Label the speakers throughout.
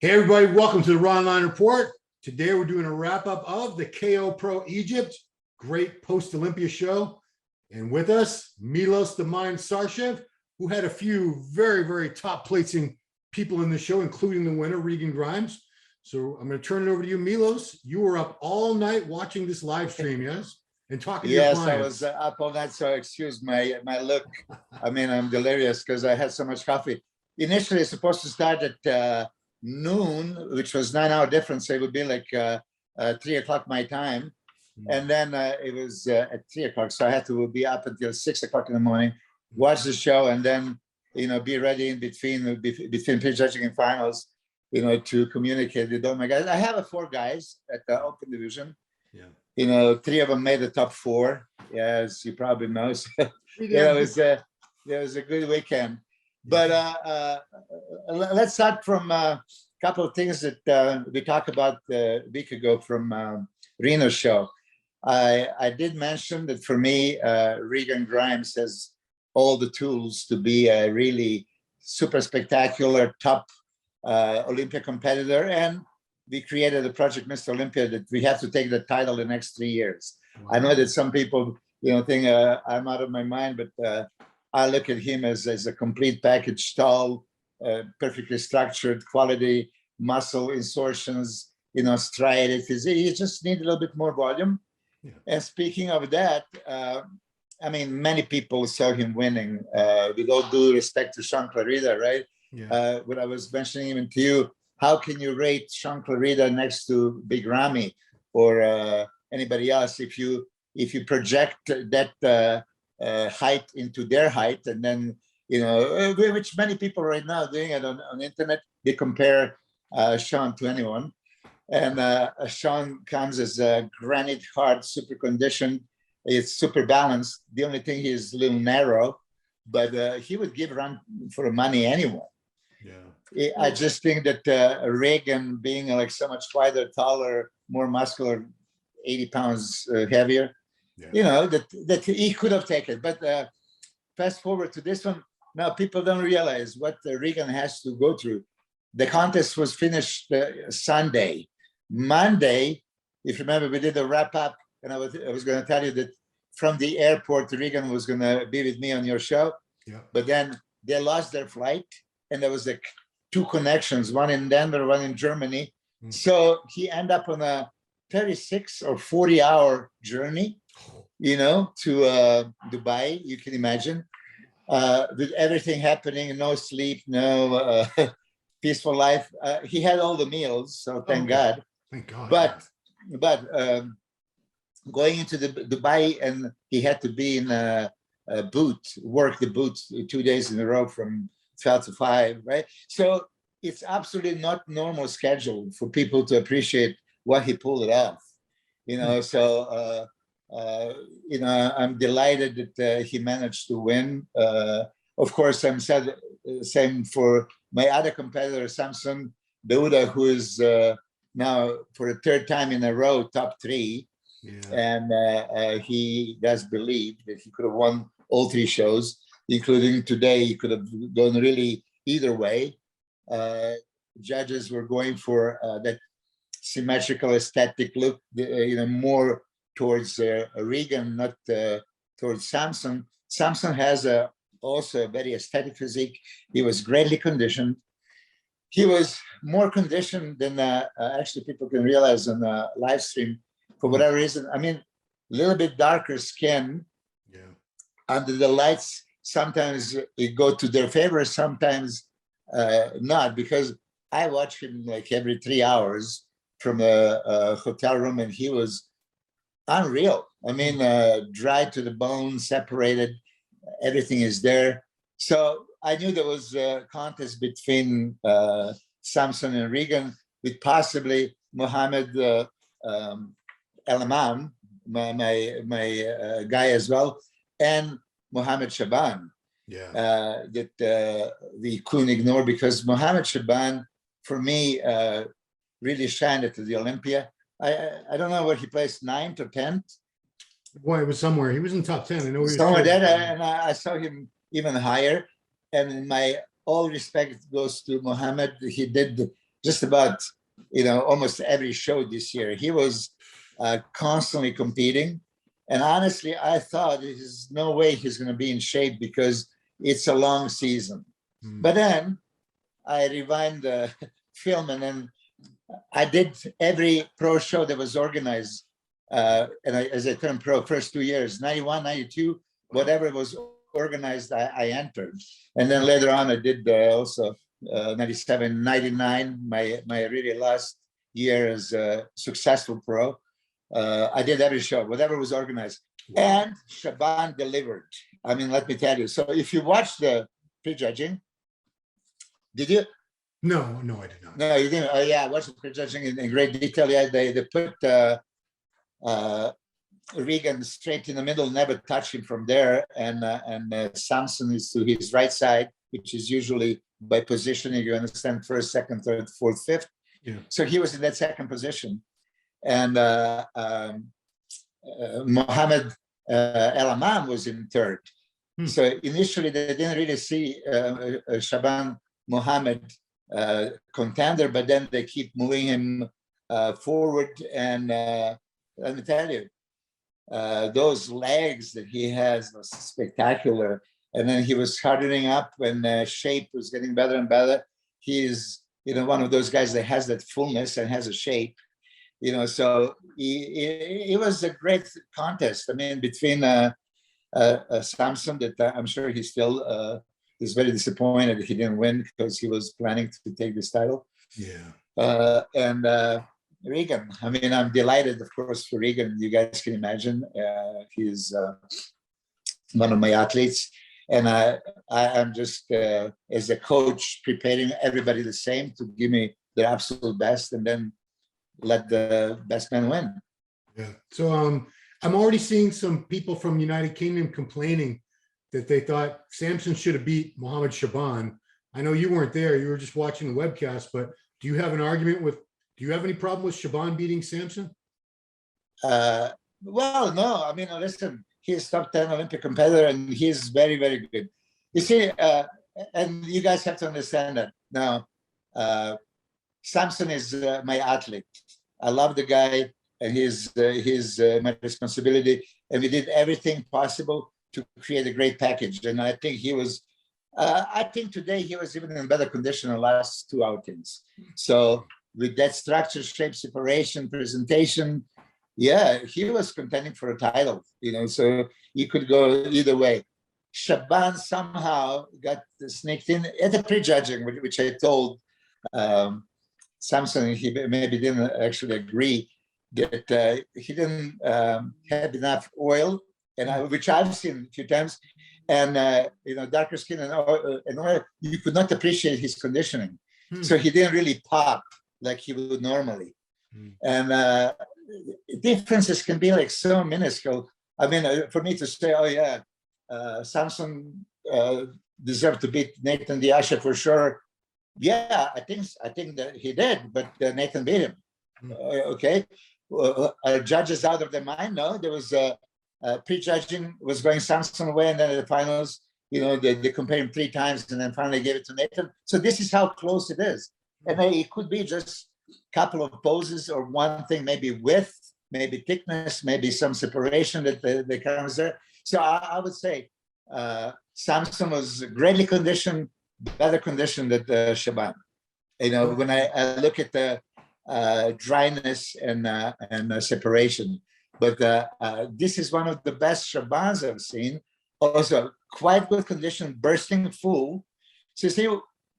Speaker 1: Hey everybody, welcome to the Ronline Report. Today we're doing a wrap-up of the KO Pro Egypt, great post-Olympia show. And with us, Milos the Mind Sarcev, who had a few very top placing people in the show, including the winner, Regan Grimes. So I'm going to turn it over to you, Milos. You were up all night watching this live stream, yes? And talking to your clients.
Speaker 2: Yes, I was up all night, so excuse my look. I mean, I'm delirious because I had so much coffee. Initially, it's supposed to start at noon, which was 9-hour difference, so it would be like 3 o'clock my time. And then it was at 3 o'clock, so I had to be up until 6 o'clock in the morning, watch the show, and then be ready in between prejudging and finals, to communicate with all my guys. I have 4 guys at the open division. Yeah. 3 of them made the top 4, as you probably know. So, it was a good weekend. But let's start from a couple of things that we talked about a week ago from Reno's show. I did mention that for me, Regan Grimes has all the tools to be a really super spectacular top Olympia competitor. And we created a project, Mr. Olympia, that we have to take the title the next 3 years. Wow. I know that some people, think I'm out of my mind, but I look at him as a complete package, tall, perfectly structured, quality muscle insertions, striated. He just needs a little bit more volume. Yeah. And speaking of that, I mean, many people saw him winning. With all due respect to Sean Clarida, right? Yeah. What I was mentioning even to you, how can you rate Sean Clarida next to Big Ramy or anybody else if you project that height into their height, and then which many people right now are doing it on the internet. They compare Sean to anyone, and Sean comes as a granite hard, super conditioned. It's super balanced. The only thing is a little narrow, but he would give run for money anyway. Yeah, I just think that Regan, being like so much wider, taller, more muscular, 80 pounds heavier. Yeah. That he could have taken. But fast forward to this one, now people don't realize what Regan has to go through. The contest was finished Sunday. Monday, if you remember, we did a wrap up, and I was going to tell you that from the airport, Regan was going to be with me on your show. Yeah. But then they lost their flight, and there was like 2 connections, one in Denver, one in Germany. So he ended up on a 36 or 40-hour journey, to Dubai. You can imagine, with everything happening, no sleep, no peaceful life. He had all the meals, so thank God.
Speaker 1: Thank God.
Speaker 2: But going into the Dubai, and he had to be in a boot, work the boot 2 days in a row from 12 to 5, right? So it's absolutely not normal schedule for people to appreciate what he pulled it off, so I'm delighted that he managed to win. Of course, I'm sad, same for my other competitor, Samson Dauda, who is now for the 3rd time in a row top 3. Yeah. And he does believe that he could have won all 3 shows, including today. He could have gone really either way. Judges were going for that symmetrical aesthetic look, more towards Regan, not towards Samson. Samson has also a very aesthetic physique. He was greatly conditioned. He was more conditioned than actually people can realize on the live stream for whatever reason. I mean, a little bit darker skin. Yeah. Under the lights, sometimes it go to their favor, sometimes not, because I watch him like every 3 hours from a hotel room, and he was unreal. I mean, dry to the bone, separated, everything is there. So I knew there was a contest between Samson and Regan, with possibly Mohammed El-Imam, my guy as well, and Mohammed Shaban. Yeah, that we couldn't ignore, because Mohammed Shaban, for me, really shined at the Olympia. I don't know where he placed, 9th or 10th.
Speaker 1: Boy, it was somewhere. He was in top 10. I know he was
Speaker 2: somewhere there, and I saw him even higher. And my all respect goes to Mohammed. He did just about, almost every show this year. He was constantly competing. And honestly, I thought there's no way he's going to be in shape because it's a long season. But then I rewind the film, and then I did every pro show that was organized. As I turned pro, first 2 years, 91, 92, whatever was organized, I entered. And then later on, I did also 97, 99, my really last year as a successful pro. I did every show, whatever was organized. And Shaban delivered. I mean, let me tell you. So if you watch the prejudging, did you?
Speaker 1: No, I did not.
Speaker 2: No, you didn't. Oh, yeah, I watched the prejudging in great detail. Yeah, they put Regan straight in the middle, never touch him from there. And Samson is to his right side, which is usually by positioning, you understand, first, second, third, fourth, fifth.
Speaker 1: Yeah.
Speaker 2: So he was in that second position. And Mohammed El Amam was in third. So initially they didn't really see Shaban Mohammed contender, but then they keep moving him forward. And let me tell you, those legs that he has was spectacular. And then he was hardening up when shape was getting better and better. He's one of those guys that has that fullness and has a shape. So it was a great contest. I mean, between Samson, that I'm sure he still is very disappointed that he didn't win because he was planning to take this title.
Speaker 1: Yeah.
Speaker 2: And Regan, I mean, I'm delighted, of course, for Regan. You guys can imagine he's one of my athletes. And I'm just, as a coach, preparing everybody the same to give me the absolute best, and then let the best man win.
Speaker 1: Yeah. So I'm already seeing some people from United Kingdom complaining that they thought Samson should have beat Mohammed Shaban. I know you weren't there, you were just watching the webcast, but do you have any problem with Shaban beating Samson?
Speaker 2: Well, no, I mean, listen, he's top 10 Olympic competitor and he's very, very good. You see, and you guys have to understand that. Now, Samson is my athlete. I love the guy, and he's my responsibility. And we did everything possible to create a great package. And I think he was, I think today he was even in better condition in the last two outings. So with that structure, shape, separation, presentation, yeah, he was contending for a title, so he could go either way. Shaban somehow got sneaked in at the prejudging, which I told Samson, he maybe didn't actually agree that he didn't have enough oil, and which I've seen a few times, and darker skin and oil, you could not appreciate his conditioning. So he didn't really pop like he would normally. And differences can be like so minuscule. I mean, for me to say, oh yeah, Samson deserved to beat Nathan Diasha for sure. Yeah, I think that he did, but Nathan beat him. Okay, judges out of their mind. No, there was prejudging was going Samson way, and then in the finals, they compared him 3 times, and then finally gave it to Nathan. So this is how close it is, and it could be just a couple of poses or one thing, maybe width, maybe thickness, maybe some separation that comes there. So I would say Samson was greatly conditioned, better conditioned than Shaban. When I look at the dryness and separation, but this is one of the best Shabans I've seen. Also, quite good condition, bursting full. So see,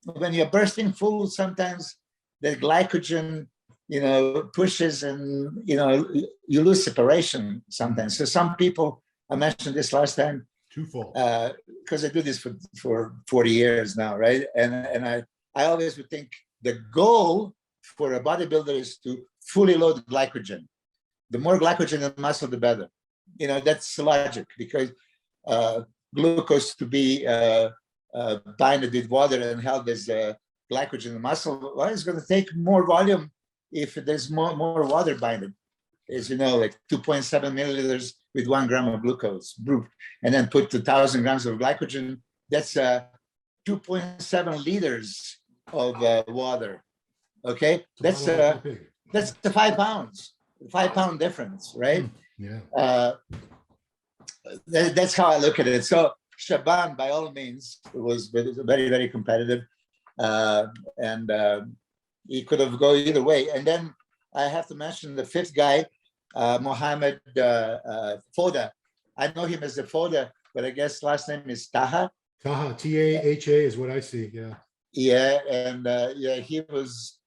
Speaker 2: when you're bursting full, sometimes the glycogen, pushes and, you lose separation sometimes. So some people, I mentioned this last time,
Speaker 1: Twofold.
Speaker 2: Because I do this for 40 years now, right? And I always would think the goal for a bodybuilder is to fully load glycogen. The more glycogen in the muscle, the better. That's logic, because glucose to be binded with water and held as glycogen in the muscle, well, it's going to take more volume if there's more water binded. As you know, like 2.7 milliliters with 1 gram of glucose, and then put 2,000 grams of glycogen. That's 2.7 liters of water. Okay, that's the 5 pounds, 5 pound difference, right?
Speaker 1: Yeah.
Speaker 2: That's how I look at it. So Shaban, by all means, was very, very competitive, and he could have gone either way. And then I have to mention the fifth guy, Mohammed Foda. I know him as the Foda, but I guess last name is Taha.
Speaker 1: Taha, T-A-H-A is what I see. Yeah.
Speaker 2: Yeah, and yeah, he was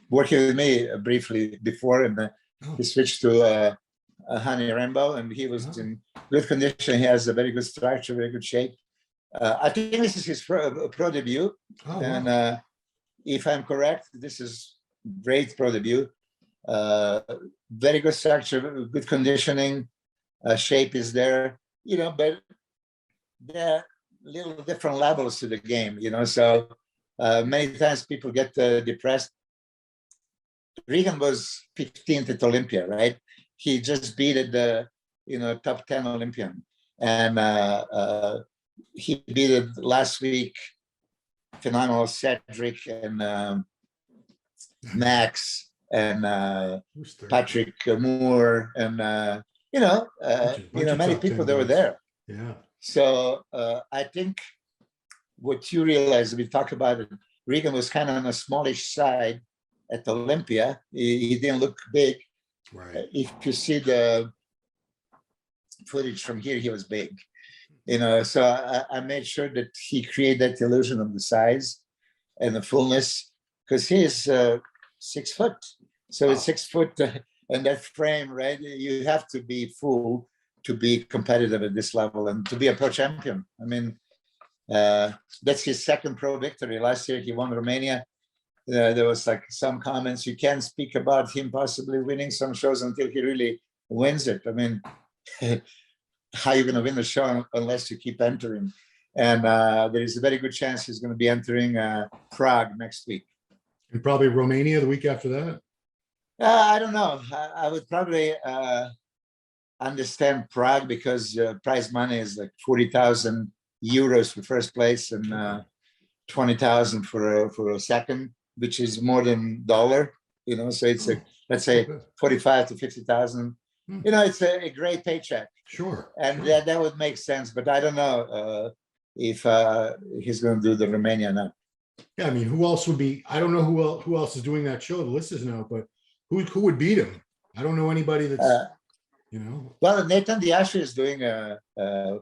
Speaker 2: working with me briefly before, and he switched to Honey Rainbow, and he was in good condition. He has a very good structure, very good shape. I think this is his pro debut, and if I'm correct, this is great pro debut. Very good structure, good conditioning, shape is there, you know, but there are little different levels to the game, you know, so many times people get depressed. Regan was 15th at Olympia, right? He just beat the, you know, top 10 Olympian, and he beat it last week. Phenomenal Cedric and Max and Patrick Moore and you know many people that were there.
Speaker 1: Yeah.
Speaker 2: So I think what you realize, we talked about it, Regan was kind of on a smallish side at Olympia. He didn't look big.
Speaker 1: Right.
Speaker 2: If you see the footage from here, he was big. You know, so I made sure that he created that illusion of the size and the fullness, because he is 6 foot. So it's 6 foot and that frame, right? You have to be full to be competitive at this level and to be a pro champion. I mean, that's his second pro victory. Last year he won Romania. There was like some comments, you can't speak about him possibly winning some shows until he really wins it. I mean, how are you going to win the show unless you keep entering? And there is a very good chance he's going to be entering Prague next week.
Speaker 1: And probably Romania the week after that?
Speaker 2: I don't know. I would probably understand Prague, because prize money is like 40,000 euros for first place and 20,000 for a second, which is more than $1, you know, so it's let's say 45 to 50,000. You know, it's a great paycheck.
Speaker 1: Sure.
Speaker 2: And that would make sense, but I don't know if he's going to do the Romania now.
Speaker 1: Yeah, I mean, who else would be? I don't know who else is doing that show. The list isn't out, but who would beat him? I don't know anybody that's you know.
Speaker 2: Well, Nathan Diashe is doing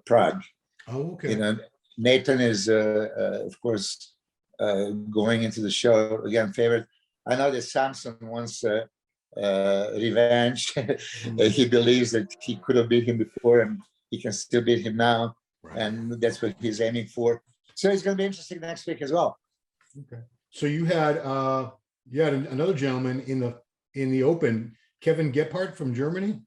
Speaker 2: Prague.
Speaker 1: Oh, okay.
Speaker 2: You know, Nathan is of course going into the show again, favorite. I know that Samson wants revenge. He believes that he could have beat him before and he can still beat him now, and that's what he's aiming for. So it's going to be interesting next week as well.
Speaker 1: Okay. So you had another gentleman in the Open, Kevin Gebhardt from Germany.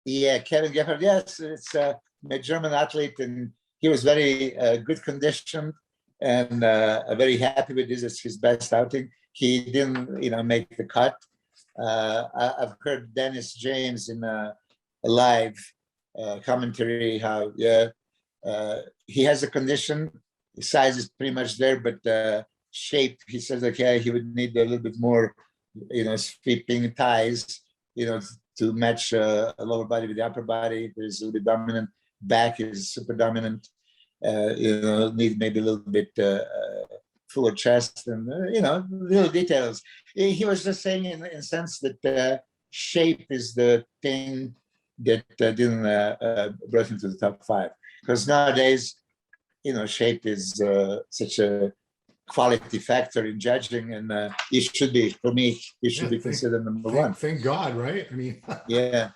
Speaker 2: Yeah, Kevin Gebhardt. Yes, it's a German athlete, and he was very good condition and very happy with this as his best outing. He didn't, you know, make the cut. I've heard Dennis James in a live commentary how he has a condition, his size is pretty much there, but shape, he says, okay, he would need a little bit more, you know, sweeping thighs, you know, to match a lower body with the upper body. There's a little bit dominant, back is super dominant, you know, need maybe a little bit fuller chest and, you know, little details. He was just saying in a sense that shape is the thing that didn't brought him to the top 5. Because nowadays, you know, shape is such a quality factor in judging, and it should be, for me, it should be considered number 1.
Speaker 1: Thank God, right? I mean,
Speaker 2: yeah.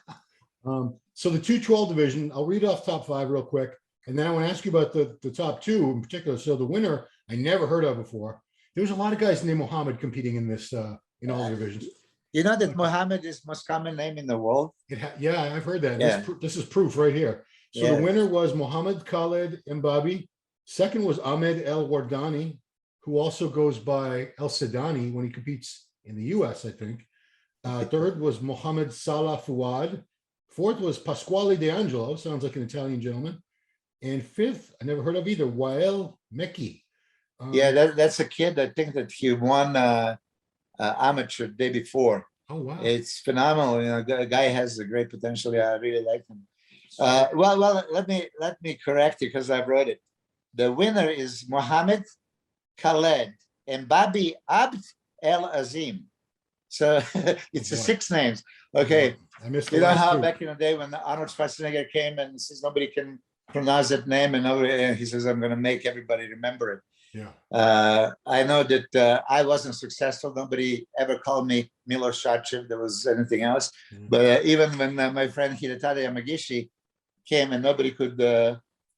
Speaker 1: So the 212 division, I'll read off top 5 real quick, and then I want to ask you about the top 2 in particular. So the winner, I never heard of before. There was a lot of guys named Mohammed competing in this, in all the divisions.
Speaker 2: You know that Mohammed is the most common name in the world?
Speaker 1: Yeah, I've heard that.
Speaker 2: Yeah.
Speaker 1: This is proof right here. So the winner was Mohammed Khaled Mbabi. Second was Ahmed El Wardani, who also goes by El Sedani when he competes in the US, I think. Third was Mohammed Salah Fouad. Fourth was Pasquale De Angelo, sounds like an Italian gentleman. And fifth, I never heard of either, Wael Meki.
Speaker 2: Yeah, that's a kid. I think that he won amateur day before.
Speaker 1: Oh, wow.
Speaker 2: It's phenomenal. You know, the guy has a great potential. Yeah, I really like him. Well, let me correct you because I wrote it. The winner is Mohammed Khaled and Babi Abd El Azim. So it's
Speaker 1: Oh,
Speaker 2: a
Speaker 1: boy.
Speaker 2: 6 names. Okay.
Speaker 1: I missed the
Speaker 2: You know
Speaker 1: last
Speaker 2: how
Speaker 1: two.
Speaker 2: back in the day when Arnold Schwarzenegger came and says nobody can pronounce that name, and he says, I'm going to make everybody remember it.
Speaker 1: Yeah.
Speaker 2: I know that I wasn't successful. Nobody ever called me Milos Sarcev. There was anything else. But even when my friend Hidetade Yamagishi came and nobody could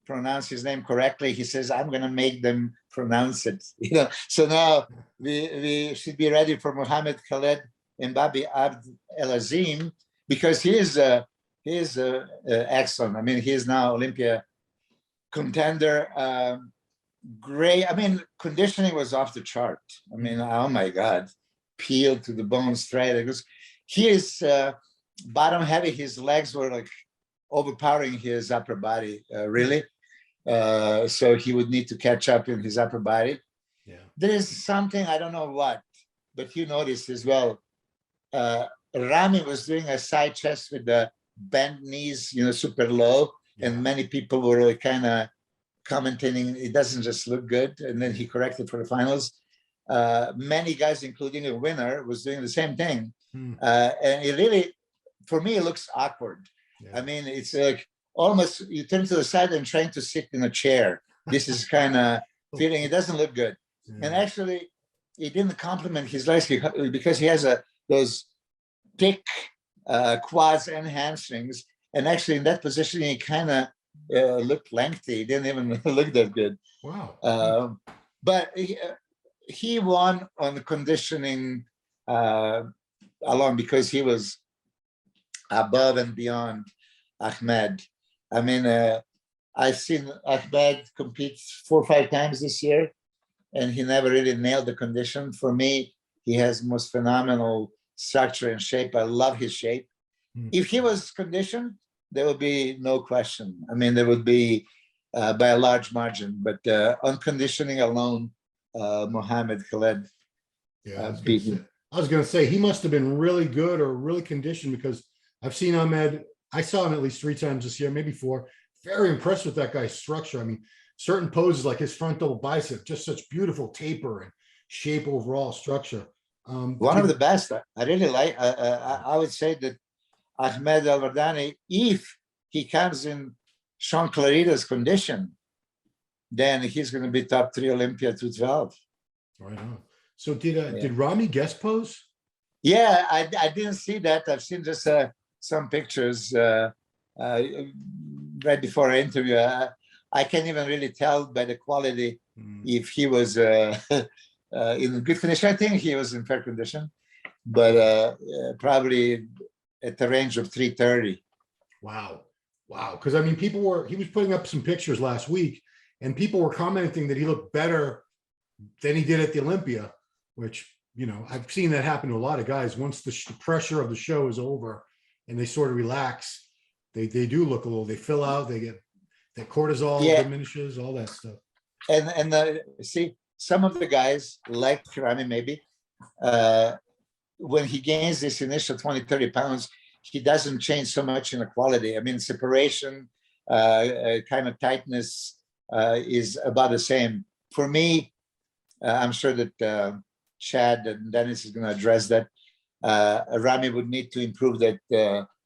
Speaker 2: pronounce his name correctly, he says, I'm going to make them pronounce it. You know. So now we should be ready for Mohammed Khaled and Babi Abd El Azim, because he is excellent. I mean, he is now Olympia contender. Great. I mean, conditioning was off the chart. I mean, oh my God, peeled to the bone straight. Because he is bottom heavy. His legs were like overpowering his upper body, really. So he would need to catch up in his upper body.
Speaker 1: Yeah.
Speaker 2: There is something, I don't know what, but you noticed as well. Rami was doing a side chest with the bent knees, you know, super low. Yeah. And many people were like kind of commenting, it doesn't just look good. And then he corrected for the finals. Many guys, including a winner, was doing the same thing. And it really, for me, it looks awkward. Yeah. I mean, it's like almost you turn to the side and trying to sit in a chair. This is kind of feeling, it doesn't look good. Yeah. And actually, it didn't compliment his legs because he has those thick quads and hamstrings. And actually, in that position, he kind of looked lengthy. He didn't even look that good.
Speaker 1: Wow.
Speaker 2: But he won on the conditioning alone because he was above and beyond Ahmed. I mean, I've seen Ahmed compete 4 or 5 times this year, and he never really nailed the condition. For me, he has most phenomenal structure and shape. I love his shape. If he was conditioned, there would be no question. I mean, there would be by a large margin, but on conditioning alone, Mohammed Khaled beat him.
Speaker 1: I was going to say, he must have been really good or really conditioned, because I've seen Ahmed. I saw him at least 3 times this year, maybe 4. Very impressed with that guy's structure. I mean, certain poses like his front double bicep, just such beautiful taper and shape, overall structure.
Speaker 2: One of the best. I really like. I would say that Ahmed Al-Wardani, if he comes in Sean Clarita's condition, then he's going to be top 3 Olympia 212.
Speaker 1: Right on. So did Rami guest pose?
Speaker 2: Yeah, I didn't see that. I've seen just some pictures right before our interview. I can't even really tell by the quality if he was in good condition. I think he was in fair condition, but probably at the range of 330.
Speaker 1: Wow. Because I mean, he was putting up some pictures last week, and people were commenting that he looked better than he did at the Olympia, which, you know, I've seen that happen to a lot of guys. Once the pressure of the show is over and they sort of relax, they do look a little, they fill out, they get that cortisol diminishes, all that stuff.
Speaker 2: And see, some of the guys like Rami, maybe, when he gains this initial 20, 30 pounds, he doesn't change so much in the quality. I mean, separation, kind of tightness is about the same. For me, I'm sure that Chad and Dennis is going to address that. Rami would need to improve that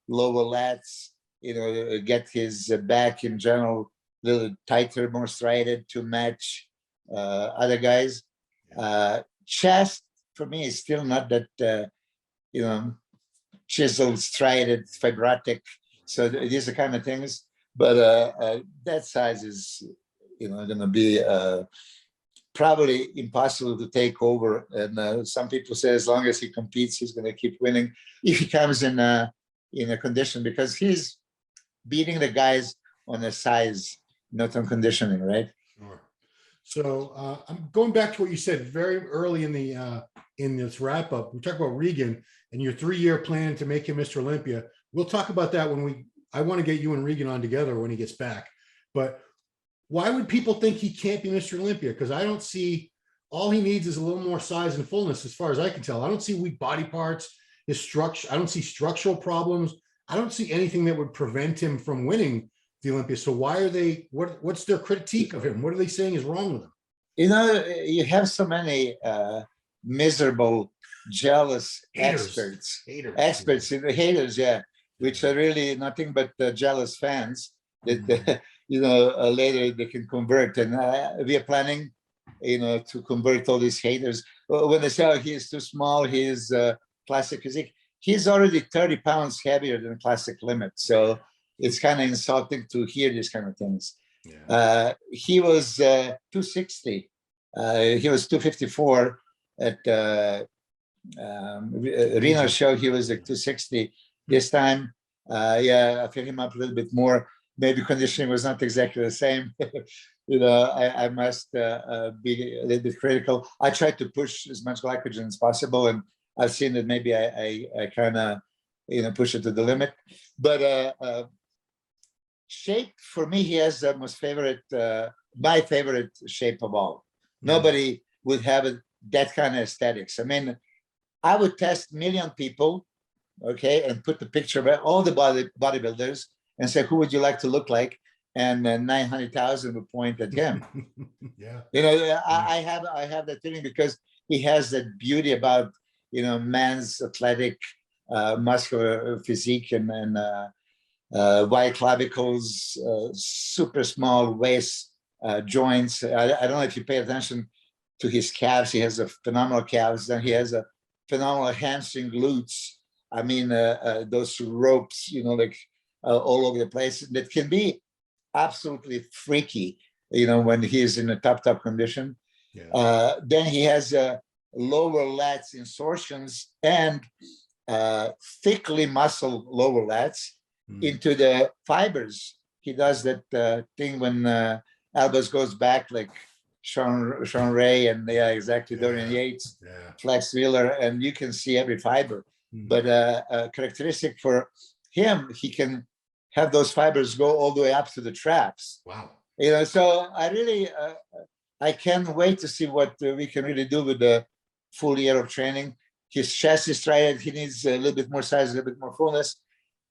Speaker 2: lower lats, you know, get his back in general a little tighter, more striated to match other guys. Chest, for me, is still not that, you know, chiseled, striated, fibrotic. So these are kind of things. But that size is, you know, going to be probably impossible to take over. And some people say as long as he competes, he's going to keep winning if he comes in a condition, because he's beating the guys on the size, not on conditioning, right?
Speaker 1: Sure. So I'm going back to what you said very early in this wrap up. We talked about Regan and your 3-year plan to make him Mr. Olympia. We'll talk about that when I want to get you and Regan on together when he gets back. But why would people think he can't be Mr. Olympia? Because I don't see all he needs is a little more size and fullness, as far as I can tell. I don't see weak body parts, his structure. I don't see structural problems. I don't see anything that would prevent him from winning the Olympia. So why are they, what's their critique of him? What are they saying is wrong with him?
Speaker 2: You know, you have so many miserable, jealous
Speaker 1: Haters.
Speaker 2: experts, haters, yeah, which are really nothing but jealous fans that, you know, later they can convert. And we are planning, you know, to convert all these haters. When they say, oh, he is too small, he is classic physique, he's already 30 pounds heavier than classic limit. So it's kind of insulting to hear these kind of things. Yeah. He was 260. He was 254 at Reno show. He was like 260 this time. Yeah, I filled him up a little bit more. Maybe conditioning was not exactly the same. You know, I must be a little bit critical. I tried to push as much glycogen as possible, and I've seen that maybe I kind of, you know, push it to the limit. But shape, for me, he has the most favorite, my favorite shape of all. Nobody would have that kind of aesthetics. I mean, I would test 1 million people, okay, and put the picture of all the bodybuilders and say, who would you like to look like? And 900,000 would point at him.
Speaker 1: Yeah.
Speaker 2: You know, I have that feeling because he has that beauty about, you know, man's athletic, muscular physique and wide clavicles, super small waist joints. I don't know if you pay attention to his calves. He has a phenomenal calves. Then he has a phenomenal hamstring glutes. I mean, those ropes, you know, like all over the place that can be absolutely freaky, you know, when he is in a top condition. Yeah. Then he has lower lats insertions and thickly muscled lower lats into the fibers. He does that thing when elbows goes back, like Sean Ray and exactly Dorian Yates, Flex Wheeler, and you can see every fiber. But a characteristic for him, he can have those fibers go all the way up to the traps. Wow. You know, so I really, I can't wait to see what we can really do with the full year of training. His chest is striated. He needs a little bit more size, a little bit more fullness.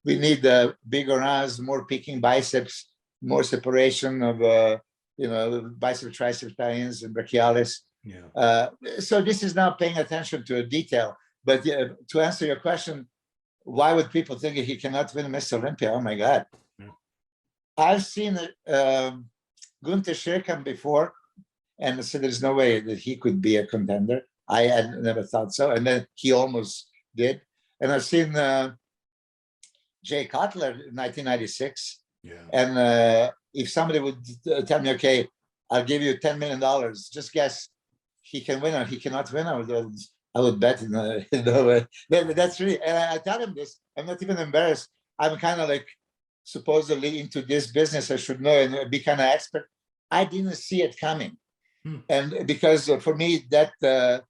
Speaker 2: We need bigger arms, more peaking biceps, more separation of, you know, bicep, tricep tie-ins and brachialis. Yeah. So this is now paying attention to a detail. But to answer your question, why would people think he cannot win Mr. Olympia? Oh my God. Yeah. I've seen Gunther Schirkan before and said there's no way that he could be a contender. I had never thought so. And then he almost did. And I've seen Jay Cutler in 1996. Yeah. And if somebody would tell me, okay, I'll give you $10 million, just guess he can win or he cannot win, I would bet in no way. That's really, and I tell him this, I'm not even embarrassed. I'm kind of like supposedly into this business. I should know and be kind of expert. I didn't see it coming. And because for me, that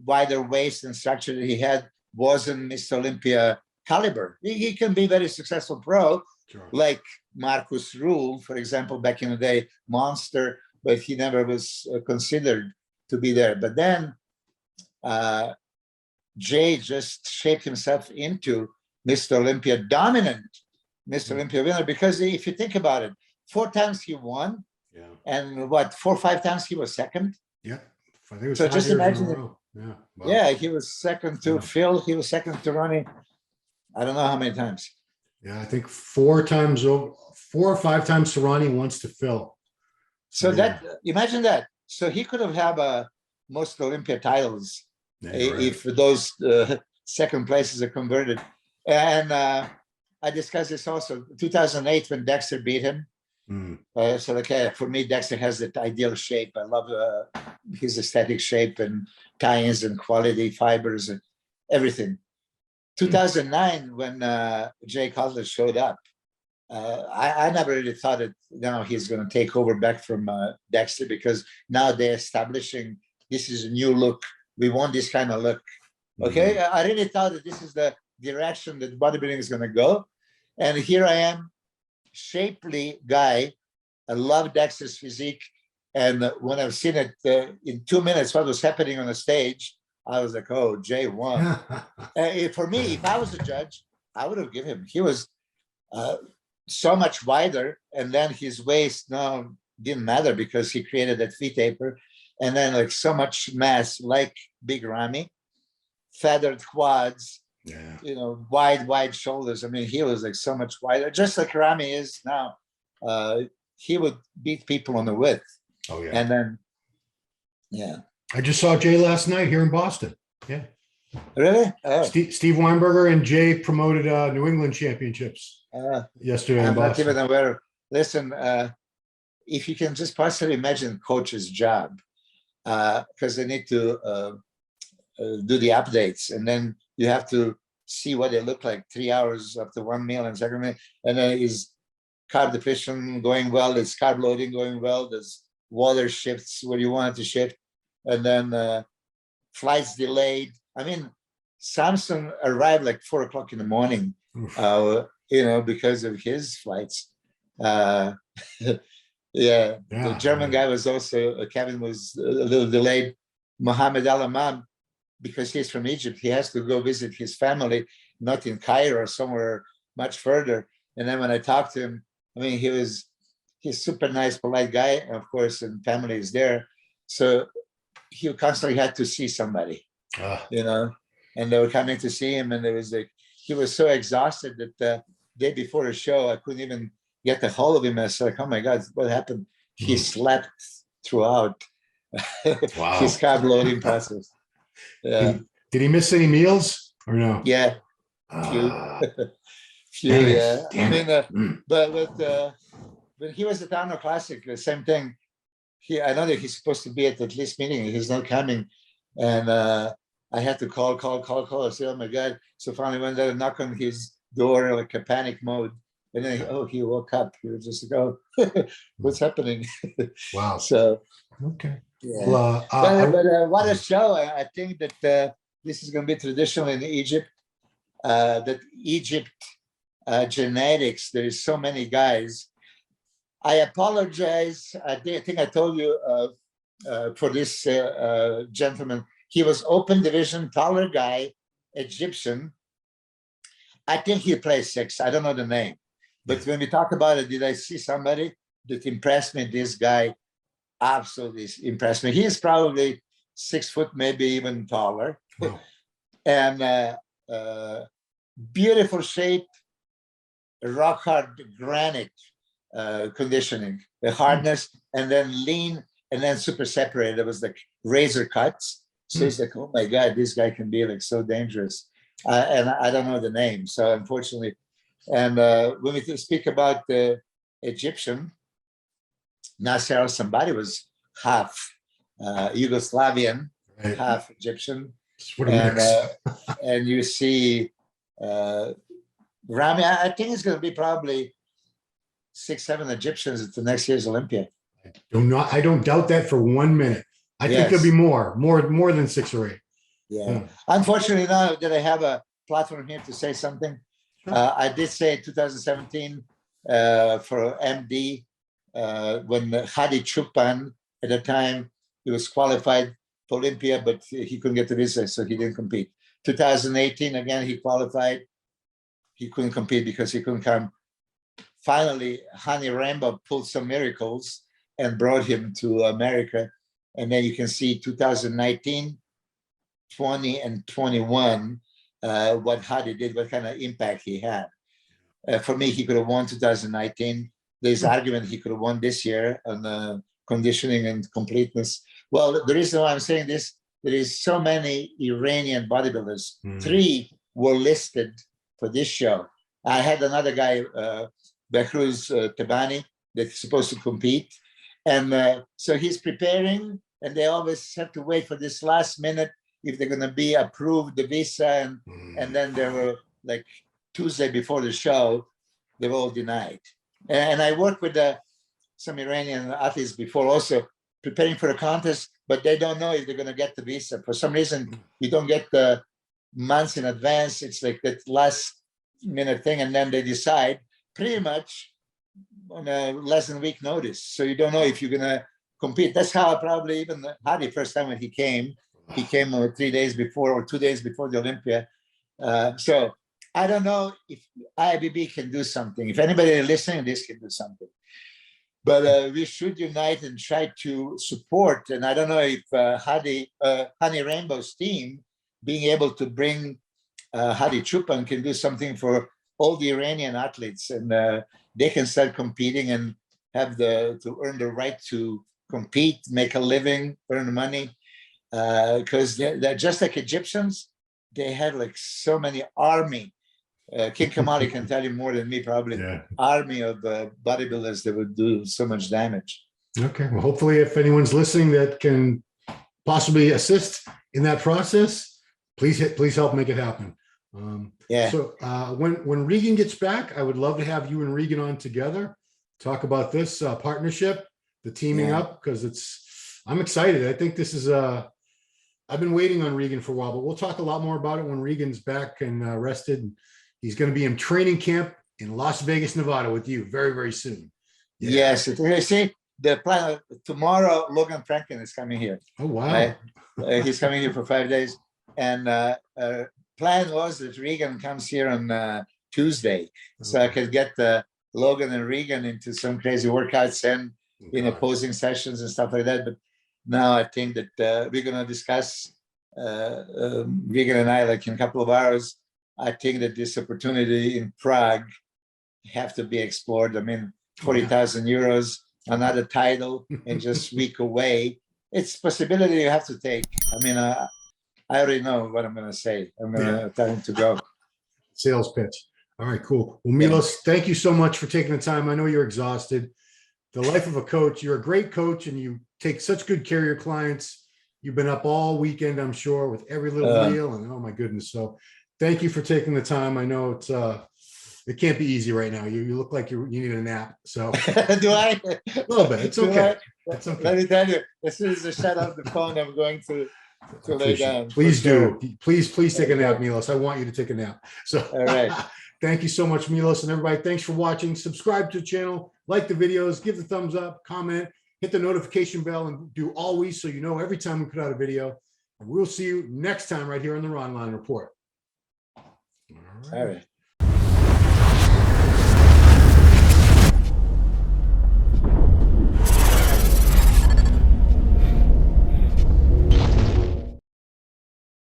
Speaker 2: wider waist and structure that he had wasn't Mr. Olympia caliber. He can be very successful pro, sure, like Marcus Rule, for example, back in the day, monster, but he never was considered to be there. But then Jay just shaped himself into Mr. Olympia, dominant Mr. Olympia winner, because if you think about it, 4 times he won, and what, 4 or 5 times he was second? Yeah, I think it was so. Just imagine it. Yeah, wow. Yeah, he was second to Phil, he was second to Ronnie. I don't know how many times. Yeah, I think 4 or 5 times to Ronnie, once to Phil. So that, imagine that. So he could have had most Olympia titles if those second places are converted. And I discussed this also 2008 when Dexter beat him. So okay, for me, Dexter has that ideal shape. I love his aesthetic shape and tie-ins and quality fibers and everything. 2009, when Jay Cutler showed up, I never really thought that now he's going to take over back from Dexter, because now they're establishing this is a new look. We want this kind of look. Okay, I really thought that this is the direction that bodybuilding is going to go. And here I am, shapely guy. I love Dexter's physique. And when I've seen it in 2 minutes, what was happening on the stage, I was like, oh, Jay won. For me, if I was a judge, I would have given him. He was so much wider, and then his waist now didn't matter because he created that V taper, and then like so much mass, like Big Ramy, feathered quads, you know, wide shoulders. I mean, he was like so much wider, just like Ramy is now. He would beat people on the width.
Speaker 1: Oh yeah.
Speaker 2: And then, yeah.
Speaker 1: I just saw Jay last night here in Boston. Yeah.
Speaker 2: Really? Oh.
Speaker 1: Steve Weinberger and Jay promoted New England championships yesterday in Boston.
Speaker 2: I'm not even aware. Listen, if you can just possibly imagine coach's job, because they need to do the updates, and then you have to see what they look like 3 hours after one meal and second meal, and then is carb depletion going well, is carb loading going well, does water shifts where you want it to shift, and then flights delayed. I mean, Samson arrived like 4 o'clock in the morning, you know, because of his flights. Yeah, the German guy was also, Kevin was a little delayed. Mohammed Al-Amam, because he's from Egypt, he has to go visit his family, not in Cairo or somewhere much further. And then when I talked to him, I mean, he's super nice, polite guy, of course, and family is there. So he constantly had to see somebody, you know, and they were coming to see him, and there was like, he was so exhausted that the day before the show, I couldn't even get a hold of him. I was like, oh my God, what happened? He slept throughout his carb loading process. Yeah.
Speaker 1: Did he miss any meals or no?
Speaker 2: Yeah. Few, yeah. I mean, but when he was at the Arnold Classic, the same thing. I know that he's supposed to be at least meeting. He's not coming, and I had to call. I said, "Oh my God!" So finally, went there and knock on his door like a panic mode, and then he woke up. He was just like, "Oh, what's happening?"
Speaker 1: Wow.
Speaker 2: So
Speaker 1: okay.
Speaker 2: Yeah.
Speaker 1: Well,
Speaker 2: but what a show! I think that this is going to be traditional in Egypt. That Egypt genetics. There is so many guys. I apologize. I think I told you for this gentleman. He was open division, taller guy, Egyptian. I think he plays 6. I don't know the name. But when we talk about it, did I see somebody that impressed me? This guy absolutely impressed me. He is probably 6 foot, maybe even taller.
Speaker 1: Wow.
Speaker 2: And beautiful shape, rock hard granite conditioning, the hardness, and then lean, and then super separated. It was like razor cuts. So it's like, oh my God, this guy can be like so dangerous. And I don't know the name, so unfortunately. And when we speak about the Egyptian, Nasser al-Sambari was half Yugoslavian, half Egyptian. And you see Ramy, I think it's going to be probably 6, 7 Egyptians at the next year's Olympia.
Speaker 1: I don't doubt that for 1 minute. I think there'll be more than 6 or 8.
Speaker 2: Yeah. Unfortunately, now that I have a platform here to say something, I did say 2017 for MD when Hadi Chupan at the time, he was qualified for Olympia, but he couldn't get the visa, so he didn't compete. 2018, again, he qualified. He couldn't compete because he couldn't come. Finally, Hani Rainbow pulled some miracles and brought him to America. And then you can see 2019, 20, and 21, what Hadi did, what kind of impact he had. For me, he could have won 2019. There's argument he could have won this year on conditioning and completeness. Well, the reason why I'm saying this, there is so many Iranian bodybuilders. 3 were listed for this show. I had another guy, Behruz Tabani, that's supposed to compete. And so he's preparing, and they always have to wait for this last minute if they're going to be approved the visa. And then they were like Tuesday before the show, they were all denied. And I worked with some Iranian athletes before also preparing for a contest, but they don't know if they're going to get the visa. For some reason, you don't get the months in advance. It's like that last minute thing. And then they decide pretty much on a less than a week notice. So you don't know if you're going to compete. That's how probably even Hadi, first time when he came 3 days before or 2 days before the Olympia. So I don't know if IBB can do something. If anybody listening to this can do something. But we should unite and try to support. And I don't know if Honey Rainbow's team being able to bring Hadi Chupan can do something for all the Iranian athletes, and they can start competing and have to earn the right to compete, make a living, earn money. Because they're just like Egyptians. They had like so many army. King Kamali can tell you more than me, probably.
Speaker 1: Yeah.
Speaker 2: Army of bodybuilders that would do so much damage.
Speaker 1: Okay. Well, hopefully, if anyone's listening that can possibly assist in that process, please help make it happen.
Speaker 2: Yeah.
Speaker 1: So when Regan gets back, I would love to have you and Regan on together, talk about this partnership, the teaming up, because I'm excited. I think this is I've been waiting on Regan for a while, but we'll talk a lot more about it when Regan's back and rested. He's going to be in training camp in Las Vegas, Nevada with you very, very soon. Yeah.
Speaker 2: Yes. See, the plan tomorrow, Logan Franklin is coming here.
Speaker 1: Oh, wow.
Speaker 2: He's coming here for 5 days. And plan was that Regan comes here on Tuesday. So I could get Logan and Regan into some crazy workouts and posing sessions and stuff like that. But now I think that we're going to discuss, Regan and I, like in a couple of hours. I think that this opportunity in Prague have to be explored. I mean, 40,000 euros, another title, and just week away. It's a possibility you have to take. I mean, I already know what I'm going to say. I'm going to tell him to go.
Speaker 1: Sales pitch. All right, cool. Well, Milos, thank you so much for taking the time. I know you're exhausted. The life of a coach. You're a great coach, and you take such good care of your clients. You've been up all weekend, I'm sure, with every little meal, and oh my goodness. So thank you for taking the time. I know it can't be easy right now. You look like you need a nap. So
Speaker 2: do I?
Speaker 1: A little bit. It's okay. It's okay.
Speaker 2: Let me tell you, as soon as I shut off the phone, I'm going to lay down.
Speaker 1: Please do. Please take a nap, Milos. I want you to take a nap. So
Speaker 2: all right.
Speaker 1: Thank you so much, Milos, and everybody. Thanks for watching. Subscribe to the channel, like the videos, give the thumbs up, comment, hit the notification bell, and do always so you know every time we put out a video. And we'll see you next time right here on the Ronline Report.
Speaker 2: All right.